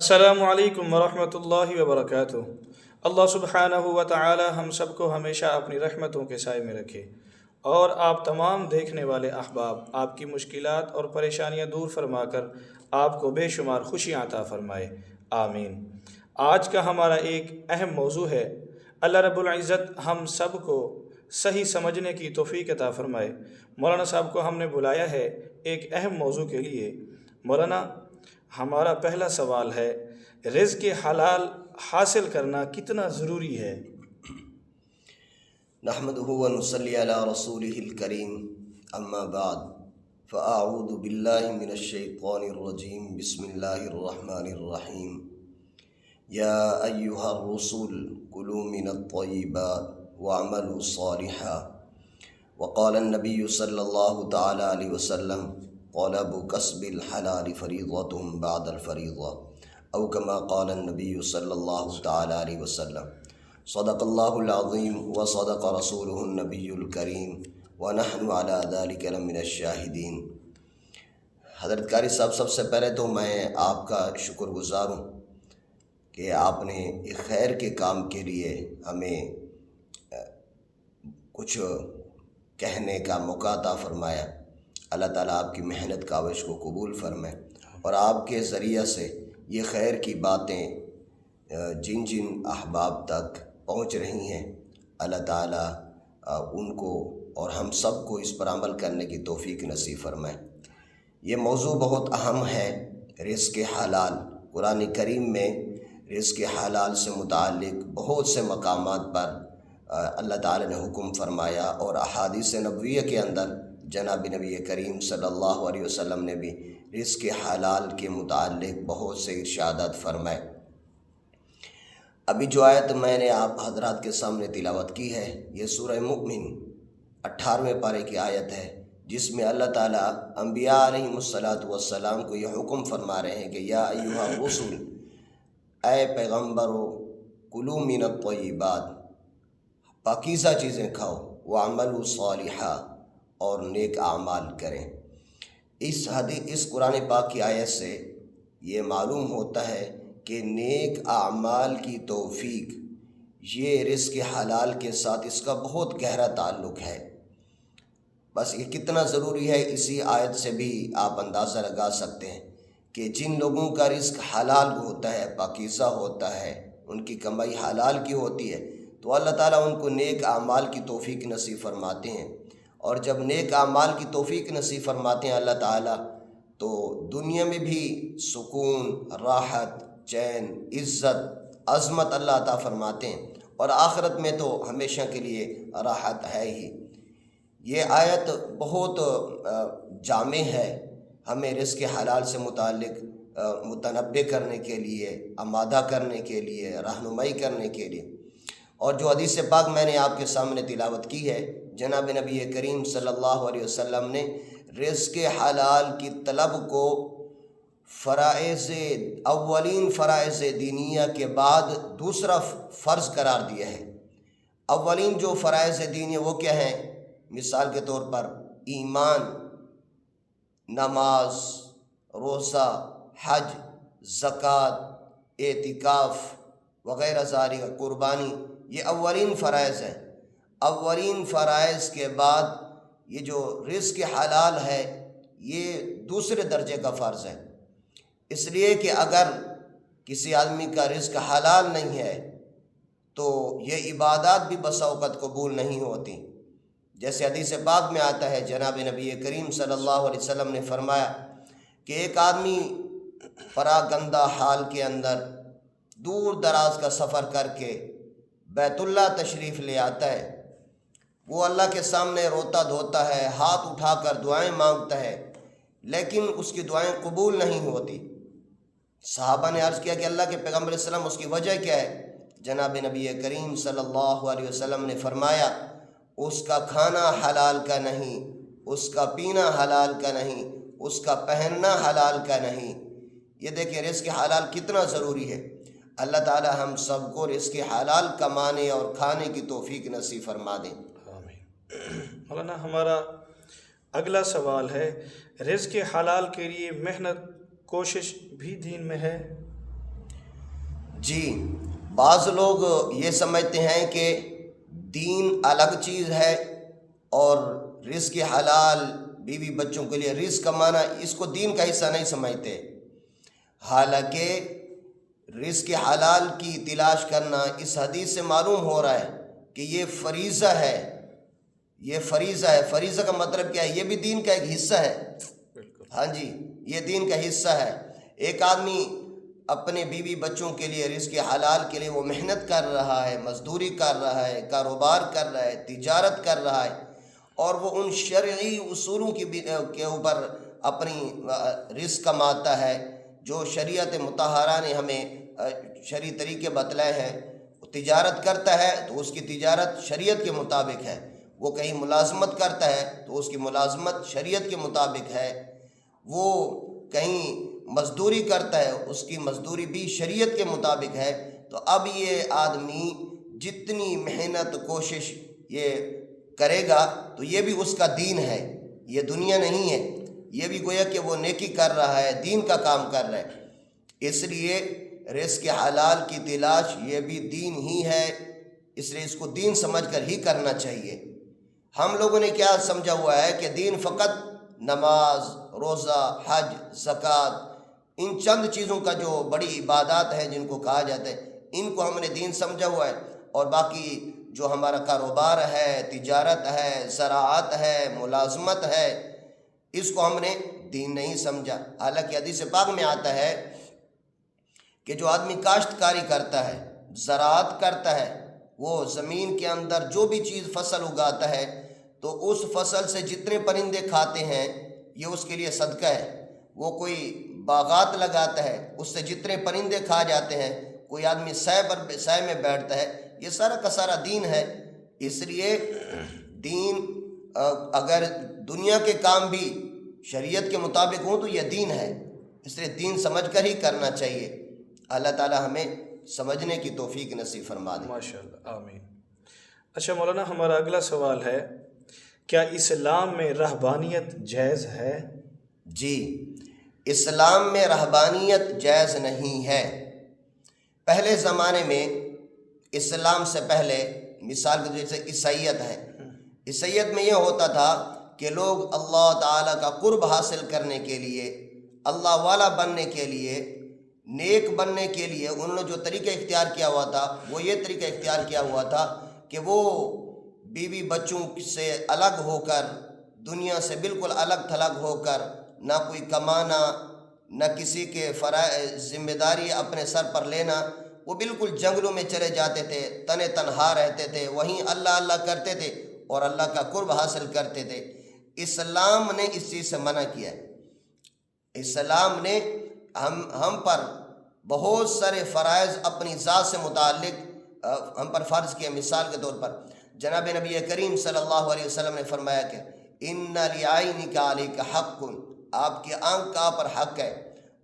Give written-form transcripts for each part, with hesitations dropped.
السلام علیکم ورحمۃ اللہ وبرکاتہ۔ اللہ سبحانہ و تعالی ہم سب کو ہمیشہ اپنی رحمتوں کے سائے میں رکھے، اور آپ تمام دیکھنے والے احباب آپ کی مشکلات اور پریشانیاں دور فرما کر آپ کو بے شمار خوشیاں عطا فرمائے، آمین۔ آج کا ہمارا ایک اہم موضوع ہے، اللہ رب العزت ہم سب کو صحیح سمجھنے کی توفیق عطا فرمائے۔ مولانا صاحب کو ہم نے بلایا ہے ایک اہم موضوع کے لیے۔ مولانا، ہمارا پہلا سوال ہے، رزق حلال حاصل کرنا کتنا ضروری ہے؟ نحمده ونصلي على رسوله الكريم اما بعد فاعوذ بالله من الشيطان الرجيم بسم الله الرحمن الرحيم يا ايها الرسل كلوا من الطيبات واعملوا صالحا وقال النبي صلى الله تعالى عليه وسلم طلب كسب الحلال فريضة بعد الفريضة او كما قال النبي صلى الله تعالى عليه وسلم صدق اللہ العظیم و صدق رسولہ النبی الکریم ونحن علی ذلک لمن الشاہدین۔ حضرت قاری صاحب، سب سے پہلے تو میں آپ کا شکر گزار ہوں کہ آپ نے ایک خیر کے کام کے لیے ہمیں کچھ کہنے کا موقع عطا فرمایا۔ اللہ تعالیٰ آپ کی محنت کاوش کو قبول فرمائے، اور آپ کے ذریعہ سے یہ خیر کی باتیں جن جن احباب تک پہنچ رہی ہیں، اللہ تعالیٰ ان کو اور ہم سب کو اس پر عمل کرنے کی توفیق نصیب فرمائے۔ یہ موضوع بہت اہم ہے، رزق حلال۔ قرآن کریم میں رزق حلال سے متعلق بہت سے مقامات پر اللہ تعالیٰ نے حکم فرمایا، اور احادیث نبویہ کے اندر جناب نبی کریم صلی اللہ علیہ وسلم نے بھی رزق حلال کے متعلق بہت سے ارشادات فرمائے۔ ابھی جو آیت میں نے آپ حضرات کے سامنے تلاوت کی ہے، یہ سورہ مؤمن 18ویں پارے کی آیت ہے، جس میں اللہ تعالیٰ انبیاء علیہم الصلاۃ کو یہ حکم فرما رہے ہیں کہ یا ایھا الرسل، اے پیغمبرو، کلوا من الطیبات، پاکیزہ چیزیں کھاؤ، وعملوا صالحا، اور نیک اعمال کریں۔ اس قرآن پاک کی آیت سے یہ معلوم ہوتا ہے کہ نیک اعمال کی توفیق یہ رزق حلال کے ساتھ اس کا بہت گہرا تعلق ہے۔ بس یہ کتنا ضروری ہے، اسی آیت سے بھی آپ اندازہ لگا سکتے ہیں کہ جن لوگوں کا رزق حلال ہوتا ہے، پاکیزہ ہوتا ہے، ان کی کمائی حلال کی ہوتی ہے، تو اللہ تعالیٰ ان کو نیک اعمال کی توفیق نصیب فرماتے ہیں۔ اور جب نیک اعمال کی توفیق نصیب فرماتے ہیں اللہ تعالیٰ، تو دنیا میں بھی سکون، راحت، چین، عزت، عظمت اللہ عطا فرماتے ہیں، اور آخرت میں تو ہمیشہ کے لیے راحت ہے ہی۔ یہ آیت بہت جامع ہے، ہمیں رزق حلال سے متعلق متنبہ کرنے کے لیے، آمادہ کرنے کے لیے، رہنمائی کرنے کے لیے۔ اور جو حدیث پاک میں نے آپ کے سامنے تلاوت کی ہے، جناب نبی کریم صلی اللہ علیہ وسلم نے رزق حلال کی طلب کو اولین فرائض دینیہ کے بعد دوسرا فرض قرار دیا ہے۔ اولین جو فرائض دینیہ وہ کیا ہیں؟ مثال کے طور پر ایمان، نماز، روزہ، حج، زکوٰۃ، اعتکاف وغیرہ ذالک، قربانی، یہ اولین فرائض ہیں۔ اولین فرائض کے بعد یہ جو رزق حلال ہے یہ دوسرے درجے کا فرض ہے، اس لیے کہ اگر کسی آدمی کا رزق حلال نہیں ہے تو یہ عبادات بھی بسا اوقات قبول نہیں ہوتی۔ جیسے حدیث پاک میں آتا ہے، جناب نبی کریم صلی اللہ علیہ وسلم نے فرمایا کہ ایک آدمی پراگندہ حال کے اندر دور دراز کا سفر کر کے بیت اللہ تشریف لے آتا ہے، وہ اللہ کے سامنے روتا دھوتا ہے، ہاتھ اٹھا کر دعائیں مانگتا ہے، لیکن اس کی دعائیں قبول نہیں ہوتی۔ صحابہ نے عرض کیا کہ اللہ کے پیغمبر صلی اللہ علیہ وسلم اس کی وجہ کیا ہے؟ جناب نبی کریم صلی اللہ علیہ وسلم نے فرمایا، اس کا کھانا حلال کا نہیں، اس کا پینا حلال کا نہیں، اس کا پہننا حلال کا نہیں۔ یہ دیکھیں رزق حلال کتنا ضروری ہے۔ اللہ تعالی ہم سب کو رزق حلال کمانے اور کھانے کی توفیق نصیب فرما دیں۔ آمین۔ مولانا، ہمارا اگلا سوال ہے، رزق حلال کے لیے محنت، کوشش بھی دین میں ہے؟ جی، بعض لوگ یہ سمجھتے ہیں کہ دین الگ چیز ہے اور رزق حلال بیوی بچوں کے لیے رزق کمانا اس کو دین کا حصہ نہیں سمجھتے، حالانکہ رزق حلال کی تلاش کرنا اس حدیث سے معلوم ہو رہا ہے کہ یہ فریضہ ہے، یہ فریضہ ہے۔ فریضہ کا مطلب کیا ہے؟ یہ بھی دین کا ایک حصہ ہے۔ بالکل، ہاں جی، یہ دین کا حصہ ہے۔ ایک آدمی اپنے بیوی بچوں کے لیے رزق حلال کے لیے وہ محنت کر رہا ہے، مزدوری کر رہا ہے، کاروبار کر رہا ہے، تجارت کر رہا ہے، اور وہ ان شرعی اصولوں کے اوپر اپنی رزق کماتا ہے جو شریعت مطہرہ نے ہمیں شرعی طریقے بتلائے ہیں۔ تجارت کرتا ہے تو اس کی تجارت شریعت کے مطابق ہے، وہ کہیں ملازمت کرتا ہے تو اس کی ملازمت شریعت کے مطابق ہے، وہ کہیں مزدوری کرتا ہے اس کی مزدوری بھی شریعت کے مطابق ہے۔ تو اب یہ آدمی جتنی محنت کوشش یہ کرے گا تو یہ بھی اس کا دین ہے، یہ دنیا نہیں ہے، یہ بھی گویا کہ وہ نیکی کر رہا ہے، دین کا کام کر رہا ہے۔ اس لیے رزق حلال کی تلاش یہ بھی دین ہی ہے، اس لیے اس کو دین سمجھ کر ہی کرنا چاہیے۔ ہم لوگوں نے کیا سمجھا ہوا ہے کہ دین فقط نماز، روزہ، حج، زکوٰۃ، ان چند چیزوں کا جو بڑی عبادات ہیں جن کو کہا جاتا ہے، ان کو ہم نے دین سمجھا ہوا ہے، اور باقی جو ہمارا کاروبار ہے، تجارت ہے، زراعت ہے، ملازمت ہے، اس کو ہم نے دین نہیں سمجھا۔ حالانکہ حدیث پاک میں آتا ہے کہ جو آدمی کاشتکاری کرتا ہے، زراعت کرتا ہے، وہ زمین کے اندر جو بھی چیز فصل اگاتا ہے تو اس فصل سے جتنے پرندے کھاتے ہیں یہ اس کے لیے صدقہ ہے۔ وہ کوئی باغات لگاتا ہے، اس سے جتنے پرندے کھا جاتے ہیں، کوئی آدمی سائے میں بیٹھتا ہے، یہ سارا کا سارا دین ہے۔ اس لیے دین اگر دنیا کے کام بھی شریعت کے مطابق ہوں تو یہ دین ہے، اس لیے دین سمجھ کر ہی کرنا چاہیے۔ اللہ تعالی ہمیں سمجھنے کی توفیق نصیب فرما دے۔ ماشاءاللہ، آمین۔ اچھا مولانا، ہمارا اگلا سوال ہے، کیا اسلام میں رہبانیت جائز ہے؟ جی، اسلام میں رہبانیت جائز نہیں ہے۔ پہلے زمانے میں اسلام سے پہلے مثال کے جیسے عیسائیت ہے، عیسائیت میں یہ ہوتا تھا کہ لوگ اللہ تعالیٰ کا قرب حاصل کرنے کے لیے، اللہ والا بننے کے لیے، نیک بننے کے لیے انہوں نے جو طریقہ اختیار کیا ہوا تھا وہ یہ طریقہ اختیار کیا ہوا تھا کہ وہ بیوی بچوں سے الگ ہو کر، دنیا سے بالکل الگ تھلگ ہو کر، نہ کوئی کمانا، نہ کسی کے ذمہ داری اپنے سر پر لینا، وہ بالکل جنگلوں میں چلے جاتے تھے، تنے تنہا رہتے تھے، وہیں اللہ اللہ کرتے تھے اور اللہ کا قرب حاصل کرتے تھے۔ اسلام نے اس چیز سے منع کیا ہے۔ اسلام نے ہم پر بہت سارے فرائض اپنی ذات سے متعلق ہم پر فرض کیے۔ مثال کے طور پر جناب نبی کریم صلی اللہ علیہ وسلم نے فرمایا کہ ان لعینک علیک حق، آپ کی آنکھ کا آپ پر حق ہے،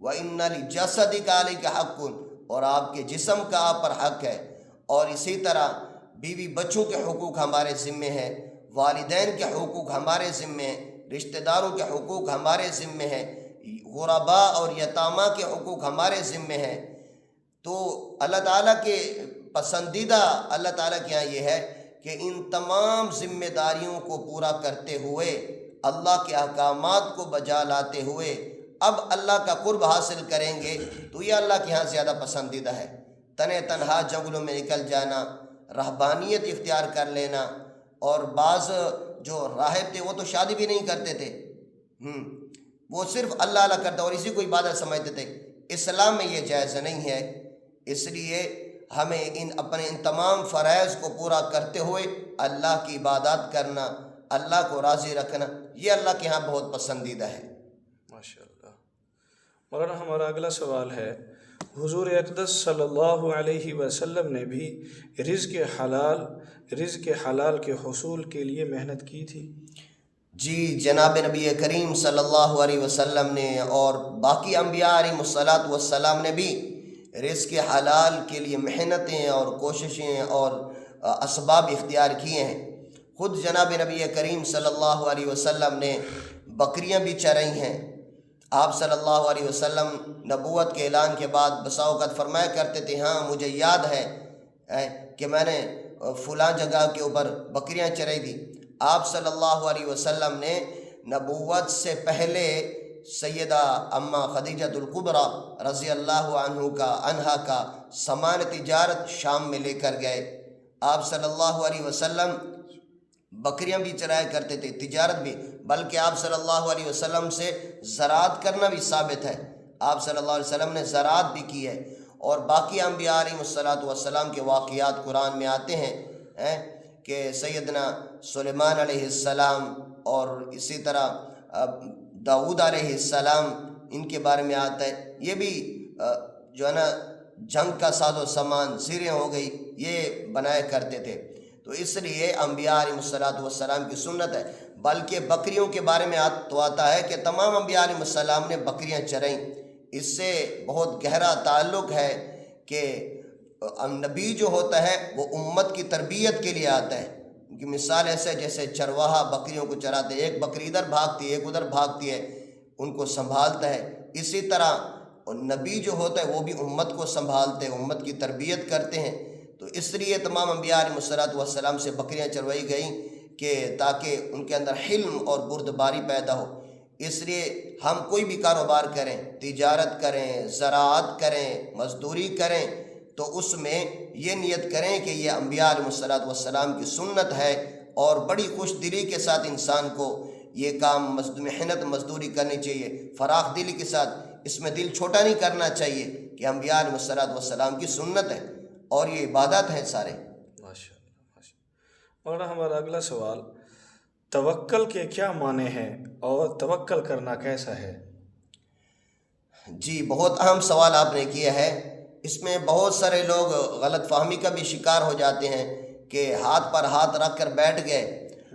وان لجسدک علیک حق، اور آپ کے جسم کا آپ پر حق ہے۔ اور اسی طرح بیوی بچوں کے حقوق ہمارے ذمے ہیں، والدین کے حقوق ہمارے ذمے ہیں، رشتہ داروں کے حقوق ہمارے ذمے ہیں، غرباء اور یتامہ کے حقوق ہمارے ذمے ہیں۔ تو اللہ تعالیٰ کے پسندیدہ اللہ تعالیٰ کے یہاں یہ ہے کہ ان تمام ذمہ داریوں کو پورا کرتے ہوئے، اللہ کے احکامات کو بجا لاتے ہوئے اب اللہ کا قرب حاصل کریں گے تو یہ اللہ کے ہاں زیادہ پسندیدہ ہے۔ تنے تنہا جنگلوں میں نکل جانا، رہبانیت اختیار کر لینا، اور بعض جو راہب تھے وہ تو شادی بھی نہیں کرتے تھے، وہ صرف اللہ اللہ کرتے اور اسی کو عبادت سمجھتے تھے۔ اسلام میں یہ جائز نہیں ہے۔ اس لیے ہمیں اپنے ان تمام فرائض کو پورا کرتے ہوئے اللہ کی عبادت کرنا، اللہ کو راضی رکھنا، یہ اللہ کے ہاں بہت پسندیدہ ہے۔ ماشاءاللہ۔ مولانا ہمارا اگلا سوال ہے، حضور اقدس صلی اللہ علیہ وسلم نے بھی رزق حلال کے حصول کے لیے محنت کی تھی؟ جی، جناب نبی کریم صلی اللہ علیہ وسلم نے اور باقی انبیاء علیہ الصلاۃ والسلام نے بھی رزق حلال کے لیے محنتیں اور کوششیں اور اسباب اختیار کیے ہیں۔ خود جناب نبی کریم صلی اللہ علیہ وسلم نے بکریاں بھی چرائی ہیں، آپ صلی اللہ علیہ وسلم نبوت کے اعلان کے بعد بسا اوقات فرمایا کرتے تھے ہاں مجھے یاد ہے کہ میں نے فلاں جگہ کے اوپر بکریاں چرائی تھی۔ آپ صلی اللہ علیہ وسلم نے نبوت سے پہلے سیدہ اماں خدیجۃ الکبریٰ رضی اللہ عنہا کا سامان تجارت شام میں لے کر گئے۔ آپ صلی اللہ علیہ وسلم بکریاں بھی چرایا کرتے تھے، تجارت بھی، بلکہ آپ صلی اللہ علیہ وسلم سے زراعت کرنا بھی ثابت ہے۔ آپ صلی اللہ علیہ وسلم نے زراعت بھی کی ہے، اور باقی انبیاء علیہ السلام کے واقعات قرآن میں آتے ہیں کہ سیدنا سلیمان علیہ السلام اور اسی طرح داؤد علیہ السلام، ان کے بارے میں آتا ہے۔ یہ بھی جو ہے نا جنگ کا ساز و سامان، زیریں ہو گئی، یہ بنایا کرتے تھے۔ تو اس لیے انبیاء علیہ السلام کی سنت ہے۔ بلکہ بکریوں کے بارے میں تو آتا ہے کہ تمام انبیاء علیہ السلام نے بکریاں چرائیں۔ اس سے بہت گہرا تعلق ہے کہ نبی جو ہوتا ہے وہ امت کی تربیت کے لیے آتا ہے۔ ان کی مثال ایسے جیسے چرواہا بکریوں کو چراتے ہیں، ایک بکری ادھر بھاگتی ہے ایک ادھر بھاگتی ہے، ان کو سنبھالتا ہے۔ اسی طرح نبی جو ہوتا ہے وہ بھی امت کو سنبھالتے ہیں، امت کی تربیت کرتے ہیں۔ تو اس لیے تمام انبیاء علیہ السلام سے بکریاں چروائی گئیں کہ تاکہ ان کے اندر حلم اور بردباری پیدا ہو۔ اس لیے ہم کوئی بھی کاروبار کریں، تجارت کریں، زراعت کریں، مزدوری کریں، تو اس میں یہ نیت کریں کہ یہ انبیاء علیہ السلام کی سنت ہے، اور بڑی خوش دلی کے ساتھ انسان کو یہ کام محنت مزدوری کرنی چاہیے، فراخ دلی کے ساتھ۔ اس میں دل چھوٹا نہیں کرنا چاہیے کہ انبیاء علیہ السلام کی سنت ہے اور یہ عبادت ہے سارے۔ ماشاء اللہ۔ اور ہمارا اگلا سوال، توکل کے کیا معنی ہیں اور توکل کرنا کیسا ہے؟ جی، بہت اہم سوال آپ نے کیا ہے۔ اس میں بہت سارے لوگ غلط فہمی کا بھی شکار ہو جاتے ہیں کہ ہاتھ پر ہاتھ رکھ کر بیٹھ گئے،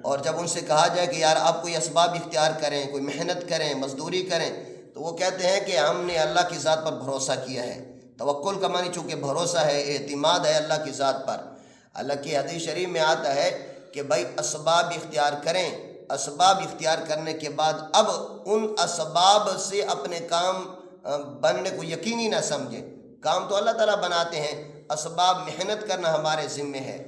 اور جب ان سے کہا جائے کہ یار آپ کوئی اسباب اختیار کریں، کوئی محنت کریں، مزدوری کریں، تو وہ کہتے ہیں کہ ہم نے اللہ کی ذات پر بھروسہ کیا ہے۔ توکل کا معنی چونکہ بھروسہ ہے، اعتماد ہے اللہ کی ذات پر۔ اللہ کی حدیث شریف میں آتا ہے کہ بھائی اسباب اختیار کریں، اسباب اختیار کرنے کے بعد اب ان اسباب سے اپنے کام بننے کو یقینی نہ سمجھیں۔ کام تو اللہ تعالیٰ بناتے ہیں، اسباب محنت کرنا ہمارے ذمے ہے۔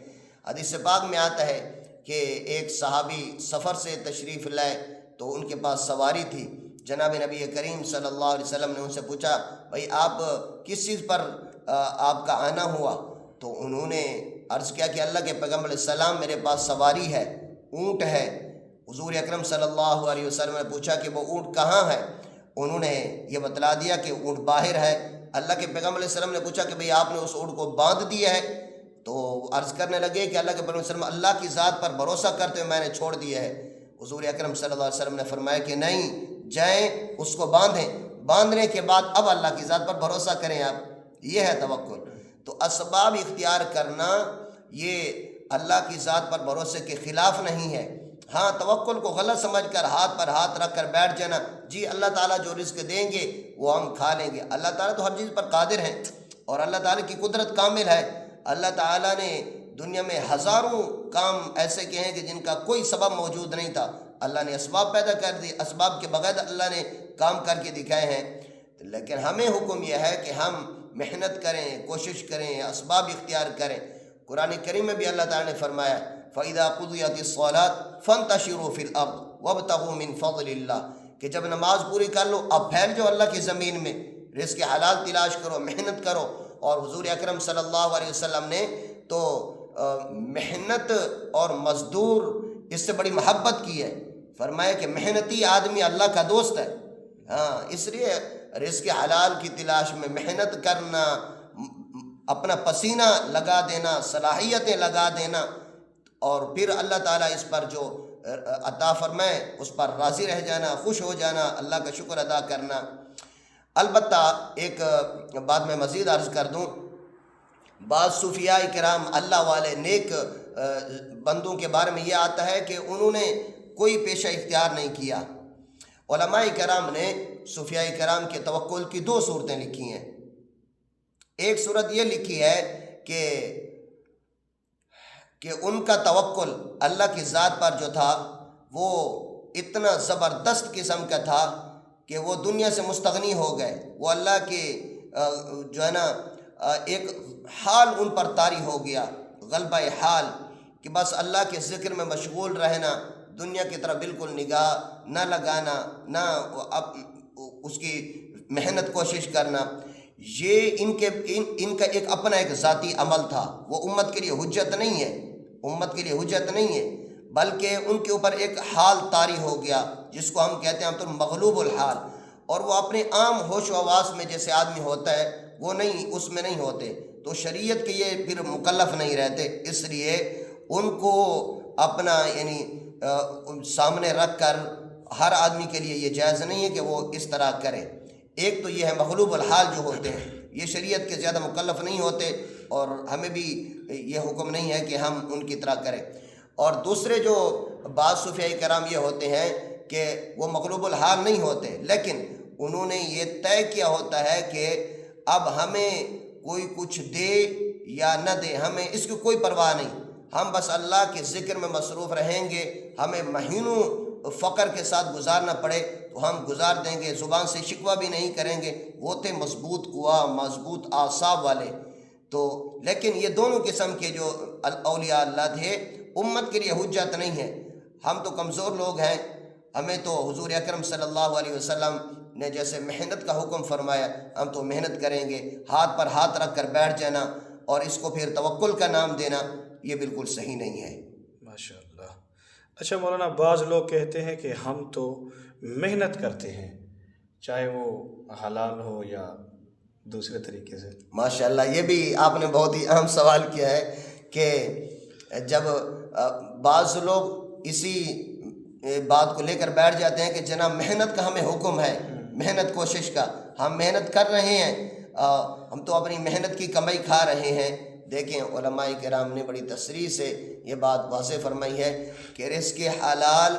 حدیث پاک میں آتا ہے کہ ایک صحابی سفر سے تشریف لائے تو ان کے پاس سواری تھی۔ جناب نبی کریم صلی اللہ علیہ وسلم نے ان سے پوچھا بھائی آپ کس چیز پر آپ کا آنا ہوا؟ تو انہوں نے عرض کیا کہ اللہ کے پیغمبر علیہ السلام میرے پاس سواری ہے، اونٹ ہے۔ حضور اکرم صلی اللہ علیہ وسلم نے پوچھا کہ وہ اونٹ کہاں ہے؟ انہوں نے یہ بتلا دیا کہ اونٹ باہر ہے۔ اللہ کے پیغمبر علیہ السلام نے پوچھا کہ بھئی آپ نے اس اونٹ کو باندھ دیا ہے؟ تو عرض کرنے لگے کہ اللہ کے پیغمبر علیہ السلام اللہ کی ذات پر بھروسہ کرتے ہوئے میں نے چھوڑ دیا ہے۔ حضور اکرم صلی اللہ علیہ وسلم نے فرمایا کہ نہیں، جائیں اس کو باندھیں، باندھنے کے بعد اب اللہ کی ذات پر بھروسہ کریں آپ۔ یہ ہے توکل۔ تو اسباب اختیار کرنا یہ اللہ کی ذات پر بھروسے کے خلاف نہیں ہے۔ ہاں، توکل کو غلط سمجھ کر ہاتھ پر ہاتھ رکھ کر بیٹھ جانا، جی اللہ تعالیٰ جو رزق دیں گے وہ ہم کھا لیں گے۔ اللہ تعالیٰ تو ہر چیز پر قادر ہیں اور اللہ تعالیٰ کی قدرت کامل ہے۔ اللہ تعالیٰ نے دنیا میں ہزاروں کام ایسے کیے ہیں کہ جن کا کوئی سبب موجود نہیں تھا، اللہ نے اسباب پیدا کر دی، اسباب کے بغیر اللہ نے کام کر کے دکھائے ہیں۔ لیکن ہمیں حکم یہ ہے کہ ہم محنت کریں، کوشش کریں، اسباب اختیار کریں۔ قرآن کریم میں بھی اللہ تعالیٰ نے فرمایا فَإِذَا قُضِيَتِ الصَّلَاةُ فَانتَشِرُوا فِي الْأَرْضِ وَابْتَغُوا مِنْ فَضْلِ اللَّهِ، کہ جب نماز پوری کر لو اب پھیل جاؤ اللہ کی زمین میں، رزق حلال تلاش کرو، محنت کرو۔ اور حضور اکرم صلی اللہ علیہ وسلم نے تو محنت اور مزدور اس سے بڑی محبت کی ہے۔ فرمایا کہ محنتی آدمی اللہ کا دوست ہے۔ ہاں، اس لیے رزق حلال کی تلاش میں محنت کرنا، اپنا پسینہ لگا دینا، صلاحیتیں لگا دینا، اور پھر اللہ تعالیٰ اس پر جو عطا فرمائے اس پر راضی رہ جانا، خوش ہو جانا، اللہ کا شکر ادا کرنا۔ البتہ ایک بات میں مزید عرض کر دوں، بعض صوفیاء کرام، اللہ والے نیک بندوں کے بارے میں یہ آتا ہے کہ انہوں نے کوئی پیشہ اختیار نہیں کیا۔ علماء کرام نے صوفیاء کرام کے توکل کی دو صورتیں لکھی ہیں۔ ایک صورت یہ لکھی ہے کہ ان کا توکل اللہ کی ذات پر جو تھا وہ اتنا زبردست قسم کا تھا کہ وہ دنیا سے مستغنی ہو گئے، وہ اللہ کے جو ہے نا ایک حال ان پر طاری ہو گیا، غلبہ حال، کہ بس اللہ کے ذکر میں مشغول رہنا، دنیا کی طرف بالکل نگاہ نہ لگانا، نہ اس کی محنت کوشش کرنا۔ یہ ان کا ایک اپنا ایک ذاتی عمل تھا، وہ امت کے لیے حجت نہیں ہے، امت کے لیے حجت نہیں ہے، بلکہ ان کے اوپر ایک حال طاری ہو گیا جس کو ہم کہتے ہیں ہم تو مغلوب الحال، اور وہ اپنے عام ہوش و حواس میں جیسے آدمی ہوتا ہے وہ نہیں، اس میں نہیں ہوتے، تو شریعت کے یہ پھر مکلف نہیں رہتے، اس لیے ان کو اپنا یعنی سامنے رکھ کر ہر آدمی کے لیے یہ جائز نہیں ہے کہ وہ اس طرح کرے۔ ایک تو یہ ہے مغلوب الحال جو ہوتے ہیں، یہ شریعت کے زیادہ مکلف نہیں ہوتے، اور ہمیں بھی یہ حکم نہیں ہے کہ ہم ان کی طرح کریں۔ اور دوسرے جو بعض صوفیاء کرام یہ ہوتے ہیں کہ وہ مغلوب الحال نہیں ہوتے، لیکن انہوں نے یہ طے کیا ہوتا ہے کہ اب ہمیں کوئی کچھ دے یا نہ دے، ہمیں اس کی کوئی پرواہ نہیں، ہم بس اللہ کے ذکر میں مصروف رہیں گے، ہمیں مہینوں فقر کے ساتھ گزارنا پڑے تو ہم گزار دیں گے، زبان سے شکوہ بھی نہیں کریں گے۔ وہ تھے مضبوط قوا، مضبوط اعصاب والے۔ تو لیکن یہ دونوں قسم کے جو اولیاء اللہ تھے امت کے لیے حجت نہیں ہے۔ ہم تو کمزور لوگ ہیں، ہمیں تو حضور اکرم صلی اللہ علیہ وسلم نے جیسے محنت کا حکم فرمایا، ہم تو محنت کریں گے، ہاتھ پر ہاتھ رکھ کر بیٹھ جانا اور اس کو پھر توکل کا نام دینا، یہ بالکل صحیح نہیں ہے۔ ماشاء اللہ۔ اچھا مولانا، بعض لوگ کہتے ہیں کہ ہم تو محنت کرتے ہیں، چاہے وہ حلال ہو یا دوسرے طریقے سے۔ ماشاءاللہ، یہ بھی آپ نے بہت ہی اہم سوال کیا ہے کہ جب بعض لوگ اسی بات کو لے کر بیٹھ جاتے ہیں کہ جناب محنت کا ہمیں حکم ہے، محنت کوشش کا، ہم محنت کر رہے ہیں، ہم تو اپنی محنت کی کمائی کھا رہے ہیں۔ دیکھیں علماء کرام نے بڑی تصریح سے یہ بات واضح فرمائی ہے کہ رزق حلال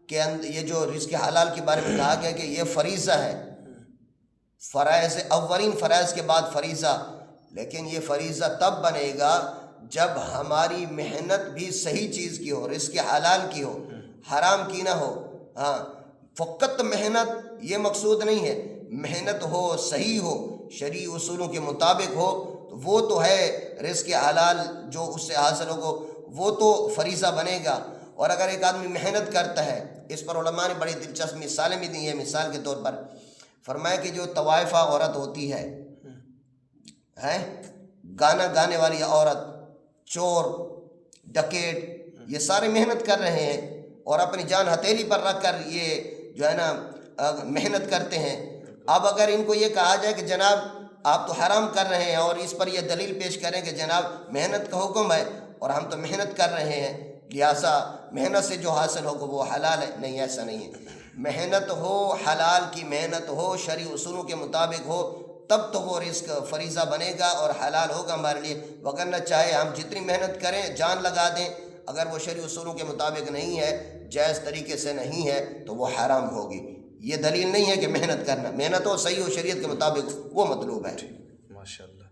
کے اندر، یہ جو رزق حلال کے بارے میں کہا گیا کہ یہ فریضہ ہے، فرائض اولین فرائض کے بعد فریضہ، لیکن یہ فریضہ تب بنے گا جب ہماری محنت بھی صحیح چیز کی ہو، رزق حلال کی ہو، حرام کی نہ ہو۔ ہاں، فقط محنت یہ مقصود نہیں ہے، محنت ہو، صحیح ہو، شرعی اصولوں کے مطابق ہو، تو وہ تو ہے رزق حلال جو اس سے حاصل ہوگا، وہ تو فریضہ بنے گا۔ اور اگر ایک آدمی محنت کرتا ہے، اس پر علماء نے بڑی دلچسپ مثالیں بھی دی ہیں۔ مثال کے طور پر فرمایا کہ جو طوائفہ عورت ہوتی ہے، گانا گانے والی عورت، چور، ڈکیٹ، یہ سارے محنت کر رہے ہیں اور اپنی جان ہتھیلی پر رکھ کر یہ جو ہے نا محنت کرتے ہیں۔ اب اگر ان کو یہ کہا جائے کہ جناب آپ تو حرام کر رہے ہیں، اور اس پر یہ دلیل پیش کریں کہ جناب محنت کا حکم ہے اور ہم تو محنت کر رہے ہیں، لہٰذا محنت سے جو حاصل ہوگا وہ حلال ہے، نہیں، ایسا نہیں ہے۔ محنت ہو، حلال کی محنت ہو، شرعی اصولوں کے مطابق ہو، تب تو وہ رزق فریضہ بنے گا اور حلال ہوگا ہمارے لیے، وگرنہ چاہے ہم جتنی محنت کریں، جان لگا دیں، اگر وہ شرعی اصولوں کے مطابق نہیں ہے، جائز طریقے سے نہیں ہے، تو وہ حرام ہوگی۔ یہ دلیل نہیں ہے کہ محنت کرنا، محنت ہو، صحیح ہو، شریعت کے مطابق، وہ مطلوب ہے۔ ماشاء اللہ۔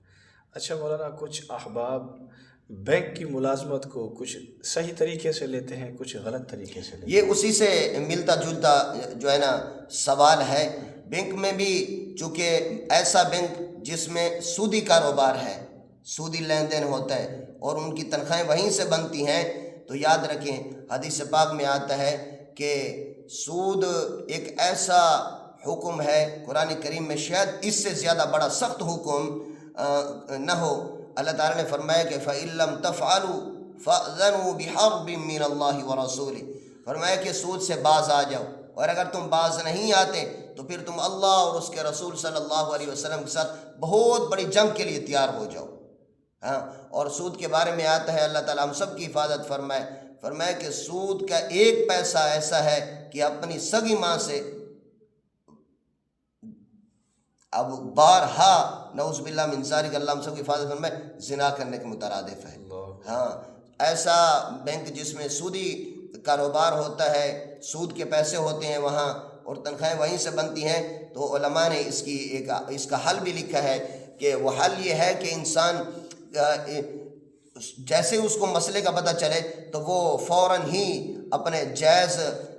اچھا مولانا، کچھ احباب بینک کی ملازمت کو کچھ صحیح طریقے سے لیتے ہیں، کچھ غلط طریقے سے لیتے ہیں۔ یہ اسی سے ملتا جلتا جو ہے نا سوال ہے۔ بینک میں بھی چونکہ ایسا بینک جس میں سودی کاروبار ہے، سودی لین دین ہوتا ہے اور ان کی تنخواہیں وہیں سے بنتی ہیں، تو یاد رکھیں حدیث پاک میں آتا ہے کہ سود ایک ایسا حکم ہے قرآن کریم میں، شاید اس سے زیادہ بڑا سخت حکم نہ ہو۔ اللہ تعالیٰ نے فرمایا کہ فَإِن لَّمْ تَفْعَلُوا فَأْذَنُوا بِحَرْبٍ مِّنَ اللَّهِ وَرَسُولِهِ، فرمایا کہ سود سے باز آ جاؤ، اور اگر تم باز نہیں آتے تو پھر تم اللہ اور اس کے رسول صلی اللہ علیہ وسلم کے ساتھ بہت بڑی جنگ کے لیے تیار ہو جاؤ۔ ہاں، اور سود کے بارے میں آتا ہے، اللہ تعالیٰ ہم سب کی حفاظت فرمائے کہ سود کا ایک پیسہ ایسا ہے کہ اپنی سگی ماں سے اب بارہا نعوذ باللہ من ذالک، اللہ ہم سب کی حفاظت فرمائے، زنا کرنے کے مترادف ہے۔ ہاں، ایسا بینک جس میں سودی کاروبار ہوتا ہے، سود کے پیسے ہوتے ہیں وہاں اور تنخواہیں وہیں سے بنتی ہیں، تو علماء نے اس کا حل بھی لکھا ہے کہ وہ حل یہ ہے کہ انسان جیسے اس کو مسئلے کا پتہ چلے تو وہ فوراً ہی اپنے جائز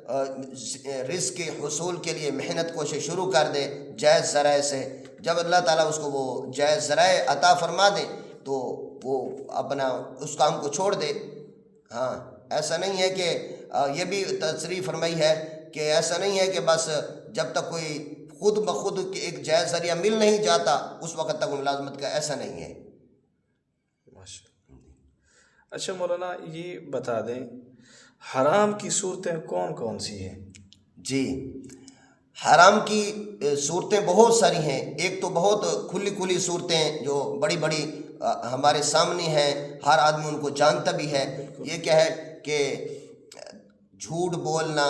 رزق کے حصول کے لیے محنت کوشش شروع کر دے جائز ذرائع سے، جب اللہ تعالیٰ اس کو وہ جائز ذرائع عطا فرما دے تو وہ اپنا اس کام کو چھوڑ دے۔ ہاں، ایسا نہیں ہے کہ یہ بھی تصریح فرمائی ہے کہ ایسا نہیں ہے کہ بس جب تک کوئی خود بخود ایک جائز ذریعہ مل نہیں جاتا اس وقت تک ملازمت کا، ایسا نہیں ہے۔ اچھا مولانا، یہ بتا دیں حرام کی صورتیں کون کون سی ہیں؟ جی، حرام کی صورتیں بہت ساری ہیں۔ ایک تو بہت کھلی کھلی صورتیں جو بڑی بڑی ہمارے سامنے ہیں، ہر آدمی ان کو جانتا بھی ہے۔ یہ کیا ہے کہ جھوٹ بولنا،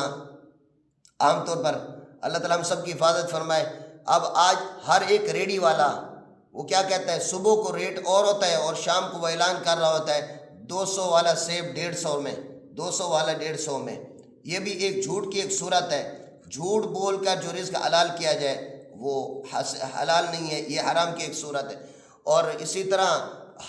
عام طور پر اللہ تعالیٰ ہم سب کی حفاظت فرمائے۔ اب آج ہر ایک ریڈی والا وہ کیا کہتا ہے، صبح کو ریٹ اور ہوتا ہے اور شام کو وہ اعلان کر رہا ہوتا ہے 200 والا سیب 150 میں، 200 والا 150 میں۔ یہ بھی ایک جھوٹ کی ایک صورت ہے۔ جھوٹ بول کر جو رزق حلال کیا جائے وہ حلال نہیں ہے، یہ حرام کی ایک صورت ہے۔ اور اسی طرح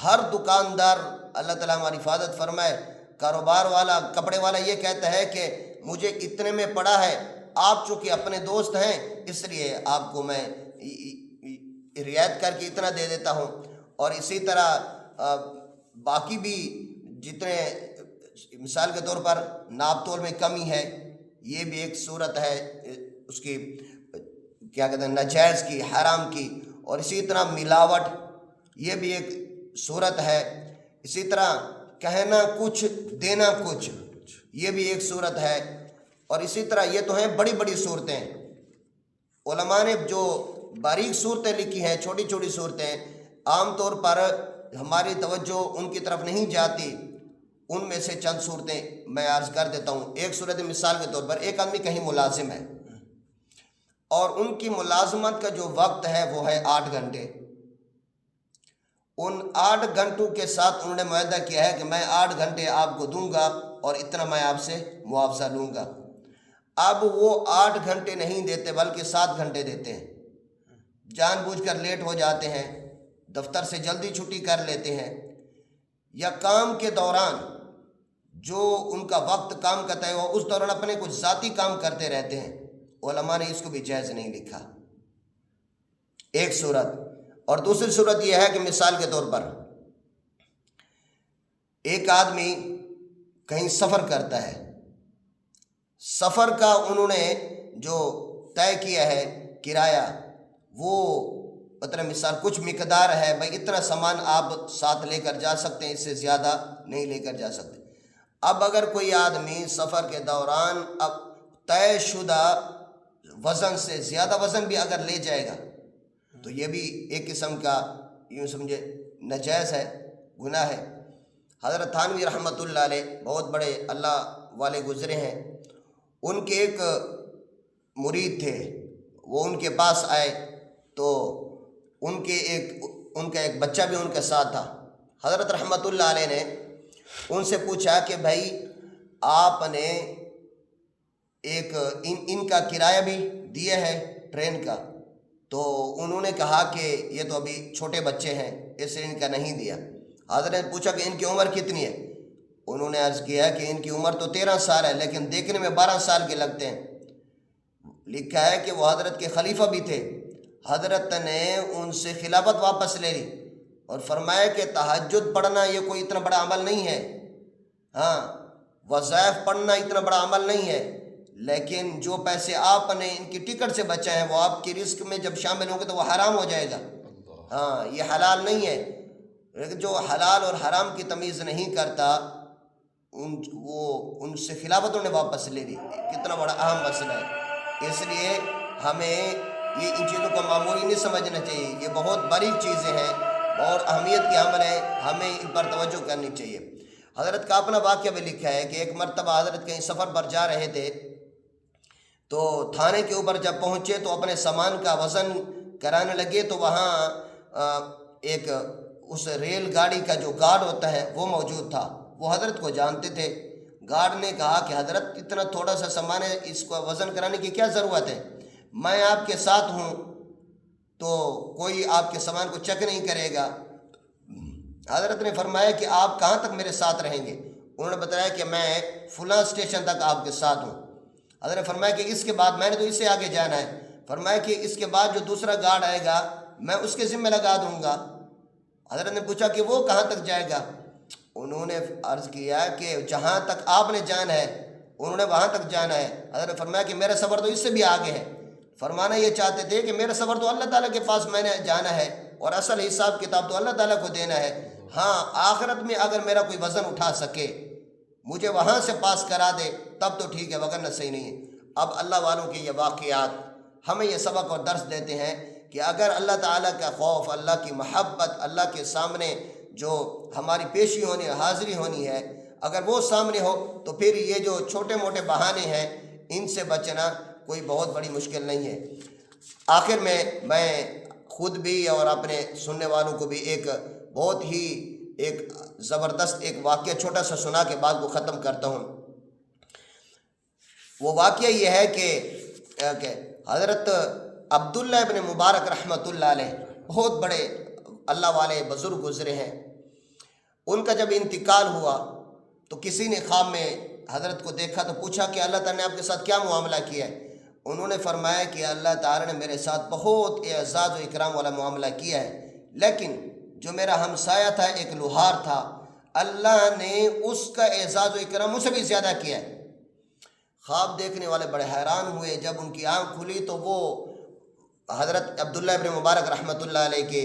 ہر دکاندار، اللہ تعالیٰ ہماری حفاظت فرمائے، کاروبار والا، کپڑے والا یہ کہتا ہے کہ مجھے اتنے میں پڑا ہے، آپ چونکہ اپنے دوست ہیں اس لیے آپ کو میں رعایت کر کے اتنا دے دیتا ہوں۔ اور اسی طرح باقی بھی جتنے، مثال کے طور پر ناپ تول میں کمی ہے، یہ بھی ایک صورت ہے اس کی کیا کہتے ہیں ناجائز کی، حرام کی۔ اور اسی طرح ملاوٹ، یہ بھی ایک صورت ہے۔ اسی طرح کہنا کچھ دینا کچھ، یہ بھی ایک صورت ہے۔ اور اسی طرح یہ تو ہیں بڑی بڑی صورتیں۔ علماء نے جو باریک صورتیں لکھی ہیں، چھوٹی چھوٹی صورتیں، عام طور پر ہماری توجہ ان کی طرف نہیں جاتی۔ ان میں سے چند صورتیں میں عرض کر دیتا ہوں۔ ایک صورت مثال کے طور پر، ایک آدمی کہیں ملازم ہے اور ان کی ملازمت کا جو وقت ہے وہ ہے 8 گھنٹے۔ ان 8 گھنٹوں کے ساتھ انہوں نے معاہدہ کیا ہے کہ میں 8 گھنٹے آپ کو دوں گا اور اتنا میں آپ سے معاوضہ لوں گا۔ اب وہ 8 گھنٹے نہیں دیتے بلکہ 7 گھنٹے دیتے ہیں، جان بوجھ کر لیٹ ہو جاتے ہیں، دفتر سے جلدی چھٹی کر لیتے ہیں، یا کام کے دوران جو ان کا وقت کام کا طے ہو اس دوران اپنے کچھ ذاتی کام کرتے رہتے ہیں۔ علماء نے اس کو بھی جائز نہیں لکھا، ایک صورت۔ اور دوسری صورت یہ ہے کہ مثال کے طور پر ایک آدمی کہیں سفر کرتا ہے، سفر کا انہوں نے جو طے کیا ہے کرایہ، وہ مطلب مثال کچھ مقدار ہے، بھائی اتنا سامان آپ ساتھ لے کر جا سکتے ہیں، اس سے زیادہ نہیں لے کر جا سکتے۔ اب اگر کوئی آدمی سفر کے دوران اب طے شدہ وزن سے زیادہ وزن بھی اگر لے جائے گا تو یہ بھی ایک قسم کا یوں سمجھے ناجائز ہے، گناہ ہے۔ حضرت تھانوی رحمۃ اللہ علیہ بہت بڑے اللہ والے گزرے ہیں، ان کے ایک مرید تھے، وہ ان کے پاس آئے تو ان کا ایک بچہ بھی ان کے ساتھ تھا۔ حضرت رحمۃ اللہ علیہ نے ان سے پوچھا کہ بھائی آپ نے ایک ان کا کرایہ بھی دیا ہے ٹرین کا؟ تو انہوں نے کہا کہ یہ تو ابھی چھوٹے بچے ہیں اس لیے ان کا نہیں دیا۔ حضرت نے پوچھا کہ ان کی عمر کتنی ہے؟ انہوں نے عرض کیا کہ ان کی عمر تو 13 سال ہے لیکن دیکھنے میں 12 سال کے لگتے ہیں۔ لکھا ہے کہ وہ حضرت کے خلیفہ بھی تھے۔ حضرت نے ان سے خلافت واپس لے لی اور فرمایا کہ تہجد پڑھنا یہ کوئی اتنا بڑا عمل نہیں ہے، ہاں وظائف پڑھنا اتنا بڑا عمل نہیں ہے، لیکن جو پیسے آپ نے ان کی ٹکٹ سے بچائے ہیں وہ آپ کی رزق میں جب شامل ہوں گے تو وہ حرام ہو جائے گا۔ ہاں یہ حلال نہیں ہے۔ لیکن جو حلال اور حرام کی تمیز نہیں کرتا ان سے خلافت انہوں نے واپس لے لی۔ کتنا بڑا اہم مسئلہ ہے، اس لیے ہمیں یہ ان چیزوں کو معمولی نہیں سمجھنا چاہیے، یہ بہت باریک چیزیں ہیں اور اہمیت کے عمل ہیں، ہمیں ان پر توجہ کرنی چاہیے۔ حضرت کا اپنا واقعہ بھی لکھا ہے کہ ایک مرتبہ حضرت کہیں سفر پر جا رہے تھے تو تھانے کے اوپر جب پہنچے تو اپنے سامان کا وزن کرانے لگے تو وہاں ایک اس ریل گاڑی کا جو گارڈ ہوتا ہے وہ موجود تھا، وہ حضرت کو جانتے تھے۔ گارڈ نے کہا کہ حضرت اتنا تھوڑا سا سامان ہے، اس کو وزن کرانے کی کیا ضرورت ہے، میں آپ کے ساتھ ہوں تو کوئی آپ کے سامان کو چیک نہیں کرے گا۔ حضرت نے فرمایا کہ آپ کہاں تک میرے ساتھ رہیں گے؟ انہوں نے بتایا کہ میں فلاں اسٹیشن تک آپ کے ساتھ ہوں۔ حضرت نے فرمایا کہ اس کے بعد میں نے تو اس سے آگے جانا ہے، فرمایا کہ اس کے بعد جو دوسرا گارڈ آئے گا میں اس کے ذمہ لگا دوں گا۔ حضرت نے پوچھا کہ وہ کہاں تک جائے گا؟ انہوں نے عرض کیا کہ جہاں تک آپ نے جانا ہے انہوں نے وہاں تک جانا ہے۔ حضرت نے فرمایا کہ میرا سفر تو اس سے بھی آگے ہے۔ فرمانا یہ چاہتے تھے کہ میرا سفر تو اللہ تعالیٰ کے پاس میں نے جانا ہے اور اصل حساب کتاب تو اللہ تعالیٰ کو دینا ہے، ہاں آخرت میں اگر میرا کوئی وزن اٹھا سکے مجھے وہاں سے پاس کرا دے تب تو ٹھیک ہے، وگرنہ صحیح نہیں ہے۔ اب اللہ والوں کے یہ واقعات ہمیں یہ سبق اور درس دیتے ہیں کہ اگر اللہ تعالیٰ کا خوف، اللہ کی محبت، اللہ کے سامنے جو ہماری پیشی ہونی ہے، حاضری ہونی ہے، اگر وہ سامنے ہو تو پھر یہ جو چھوٹے موٹے بہانے ہیں ان سے بچنا کوئی بہت بڑی مشکل نہیں ہے۔ آخر میں خود بھی اور اپنے سننے والوں کو بھی ایک بہت ہی ایک زبردست ایک واقعہ چھوٹا سا سنا کے بعد وہ ختم کرتا ہوں۔ وہ واقعہ یہ ہے کہ حضرت عبداللہ ابن مبارک رحمۃ اللہ علیہ بہت بڑے اللہ والے بزرگ گزرے ہیں۔ ان کا جب انتقال ہوا تو کسی نے خواب میں حضرت کو دیکھا تو پوچھا کہ اللہ تعالیٰ نے آپ کے ساتھ کیا معاملہ کیا ہے؟ انہوں نے فرمایا کہ اللہ تعالیٰ نے میرے ساتھ بہت اعزاز و اکرام والا معاملہ کیا ہے، لیکن جو میرا ہمسایہ تھا ایک لوہار تھا، اللہ نے اس کا اعزاز و اکرام مجھ سے بھی زیادہ کیا ہے۔ خواب دیکھنے والے بڑے حیران ہوئے۔ جب ان کی آنکھ کھلی تو وہ حضرت عبداللہ ابن مبارک رحمۃ اللہ علیہ کے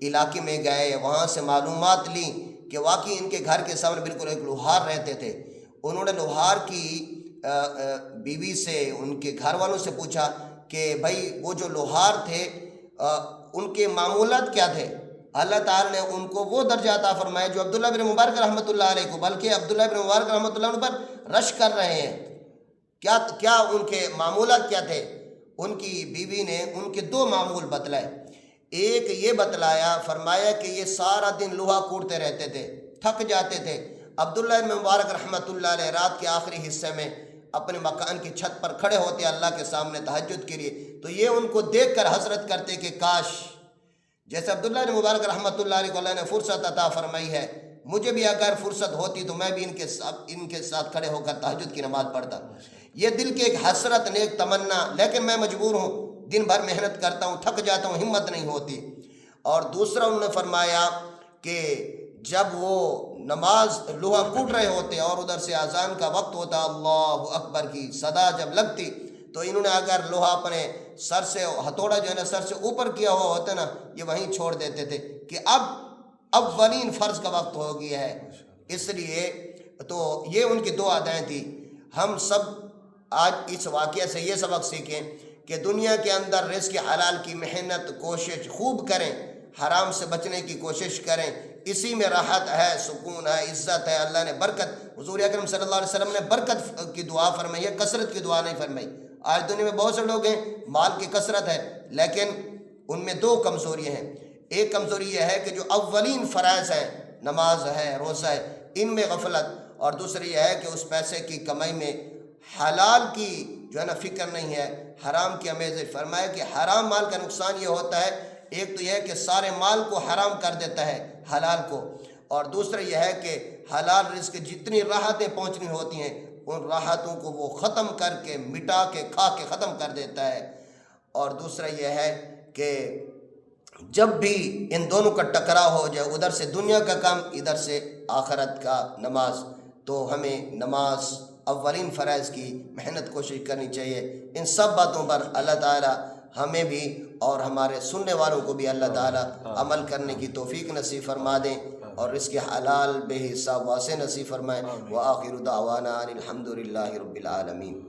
علاقے میں گئے، وہاں سے معلومات لیں کہ واقعی ان کے گھر کے سامنے بالکل ایک لوہار رہتے تھے۔ انہوں نے لوہار کی بیوی سے، ان کے گھر والوں سے پوچھا کہ بھائی وہ جو لوہار تھے ان کے معمولات کیا تھے؟ اللہ تعالیٰ نے ان کو وہ درجہ عطا فرمایا جو عبداللہ بن مبارک رحمۃ اللہ علیہ کو، بلکہ عبداللہ بن مبارک رحمۃ اللہ علیہ پر رش کر رہے ہیں۔ کیا ان کے معمولات کیا تھے؟ ان کی بیوی نے ان کے دو معمول بتلائے۔ ایک یہ بتلایا، فرمایا کہ یہ سارا دن لوہا کوڑتے رہتے تھے، تھک جاتے تھے۔ عبداللہ بن مبارک رحمۃ اللہ علیہ رات کے آخری حصے میں اپنے مکان کی چھت پر کھڑے ہوتے اللہ کے سامنے تہجد کے لیے، تو یہ ان کو دیکھ کر حسرت کرتے کہ کاش جیسے عبداللہ بن مبارک رحمۃ اللہ علیہ کو اللہ نے فرصت عطا فرمائی ہے، مجھے بھی اگر فرصت ہوتی تو میں بھی ان کے ساتھ کھڑے ہو کر تہجد کی نماز پڑھتا۔ یہ دل کی ایک حسرت، نیک تمنا، لیکن میں مجبور ہوں، دن بھر محنت کرتا ہوں، تھک جاتا ہوں، ہمت نہیں ہوتی۔ اور دوسرا انہوں نے فرمایا کہ جب وہ نماز لوہا کوٹ رہے ہوتے اور ادھر سے اذان کا وقت ہوتا، اللہ اکبر کی صدا جب لگتی تو انہوں نے اگر لوہا اپنے سر سے، ہتھوڑا جو ہے نا سر سے اوپر کیا ہوا ہوتا نا، یہ وہیں چھوڑ دیتے تھے کہ اب اولین فرض کا وقت ہو گیا ہے۔ اس لیے تو یہ ان کی دو ادائیں تھیں۔ ہم سب آج اس واقعہ سے یہ سبق سیکھیں کہ دنیا کے اندر رزق حلال کی محنت، کوشش خوب کریں، حرام سے بچنے کی کوشش کریں، اسی میں راحت ہے، سکون ہے، عزت ہے۔ اللہ نے برکت، حضور اکرم صلی اللہ علیہ وسلم نے برکت کی دعا فرمائی ہے، کثرت کی دعا نہیں فرمائی۔ آج دنیا میں بہت سے لوگ ہیں، مال کی کثرت ہے، لیکن ان میں دو کمزوریاں ہیں۔ ایک کمزوری یہ ہے کہ جو اولین فرائض ہیں، نماز ہے، روزہ ہے، ان میں غفلت، اور دوسری یہ ہے کہ اس پیسے کی کمائی میں حلال کی جو ہے نا فکر نہیں ہے، حرام کی امیزش۔ فرمایا کہ حرام مال کا نقصان یہ ہوتا ہے، ایک تو یہ ہے کہ سارے مال کو حرام کر دیتا ہے، حلال کو، اور دوسرا یہ ہے کہ حلال رزق جتنی راحتیں پہنچنی ہوتی ہیں ان راحتوں کو وہ ختم کر کے، مٹا کے، کھا کے ختم کر دیتا ہے۔ اور دوسرا یہ ہے کہ جب بھی ان دونوں کا ٹکراؤ ہو جائے، ادھر سے دنیا کا کام، ادھر سے آخرت کا نماز، تو ہمیں نماز اولین فرائض کی محنت کوشش کرنی چاہیے۔ ان سب باتوں پر اللہ تعالی ہمیں بھی اور ہمارے سننے والوں کو بھی اللہ تعالی عمل کرنے کی توفیق نصیب فرما دیں، اور رزق حلال بے حساب واسع نصیب فرمائیں۔ وآخر دعوانا ان الحمد للہ رب العالمین۔